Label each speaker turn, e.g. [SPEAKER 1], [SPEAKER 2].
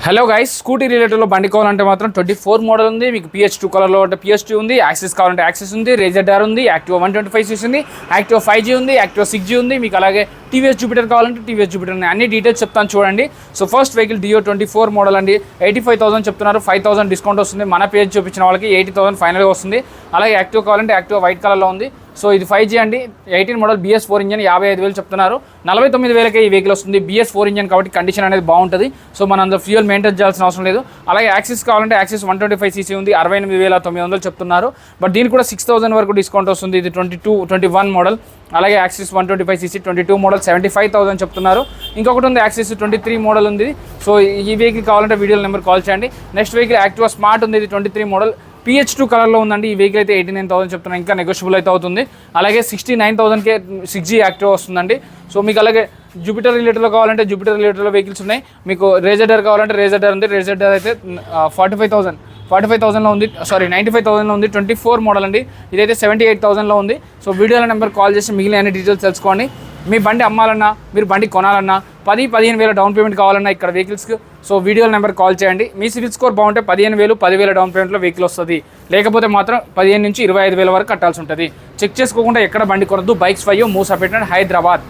[SPEAKER 1] Hello guys, scooty రిలేటెడ్లో బండి కావాలంటే మాత్రం 24 మోడల్ ఉంది. మీకు PS2 కలర్లో అంటే PS2 ఉంది, యాక్సెస్ కావాలంటే యాక్సెస్ ఉంది, రేజర్ ఉంది, యాక్టివా 125cc ఉంది, యాక్టివా 5G ఉంది, యాక్టివా 6G ఉంది. మీకు అలాగే టీవీఎస్ జూపిటర్ కావాలంటే టీవీఎస్ జూపిటర్ ఉంది. అన్ని డీటెయిల్స్ చెప్తాను చూడండి. సో ఫస్ట్ వెహికల్ డియో 24 మోడల్ అండి. 85,000 చెప్తున్నారు, 5,000 డిస్కౌంట్ వస్తుంది. మన పేజ్ చూపించిన వాళ్ళకి 80,000 ఫైనల్గా వస్తుంది. అలాగే యాక్టివా కావాలంటే యాక్టివా వైట్ కలర్లో ఉంది. సో ఇది 5G అండి, 18 మోడల్ BS4 ఇంజన్, 55,000 చెప్తున్నారు. 49,000కే ఈ వెహికల్ వస్తుంది. BS4 ఇంజన్ కాబట్టి కండిషన్ అనేది బాగుంటుంది. సో మనం అందులో ఫ్యూయల్ మెయింటైన్ చేయాల్సిన అవసరం లేదు. అలాగే యాక్సెస్ కావాలంటే యాక్సెస్ 125cc ఉంది, 68,900 చెప్తున్నారు. బట్ దీనికి కూడా 6,000 వరకు డిస్కౌంట్ వస్తుంది. ఇది 21 మోడల్. అలాగే యాక్సెస్ 125cc 22 మోడల్ 75,000 చెప్తున్నారు. ఇంకొకటి ఉంది యాక్సెస్ 23 మోడల్ ఉంది. సో ఈ వెహికల్ కావాలంటే వీడియో నెంబర్ కాల్ చేయండి. నెక్స్ట్ వెహికల్ యాక్టివా స్మార్ట్ ఉంది. ఇది 23 మోడల్ PH2 కలర్లో ఉందండి. ఈ వెహికల్ అయితే 89,000 చెప్తున్నా, ఇంకా నెగోషియబుల్ అయితే అవుతుంది. అలాగే 69,000కే 6G యాక్టివా వస్తుందండి. సో మీకు అలాగే జూపిటర్ రిలేటెడ్లో కావాలంటే జూపిటర్ రిలేటెడ్లో వెహికల్స్ ఉన్నాయి. మీకు రేజర్ కావాలంటే రేజర్ ఉంది. రేజర్ అయితే 45,000లో ఉంది, 95,000లో ఉంది. 24 మోడల్ అండి. ఇదైతే 78,000లో ఉంది. సో వీడియోల నెంబర్ కాల్ చేసి మిగిలిన అన్ని డీటెయిల్స్ తెలుసుకోండి. మీ బండి అమ్మాలన్నా, మీరు బండి కొనాలన్నా, 10-15,000 డౌన్ పేమెంట్ కావాలన్నా ఇక్కడ వెహికల్స్కి సో వీడియోల నెంబర్ కాల్ చేయండి. మీ సివిల్ స్కోర్ బాగుంటే 15,000, 10,000 డౌన్ పేమెంట్లో వెహికల్ వస్తుంది. లేకపోతే మాత్రం 15,000 నుంచి 25,000 వరకు కట్టాల్సి ఉంటుంది. చెక్ చేసుకోకుండా ఎక్కడ బండి కొనద్దు. Bikes five Moosapet Hyderabad.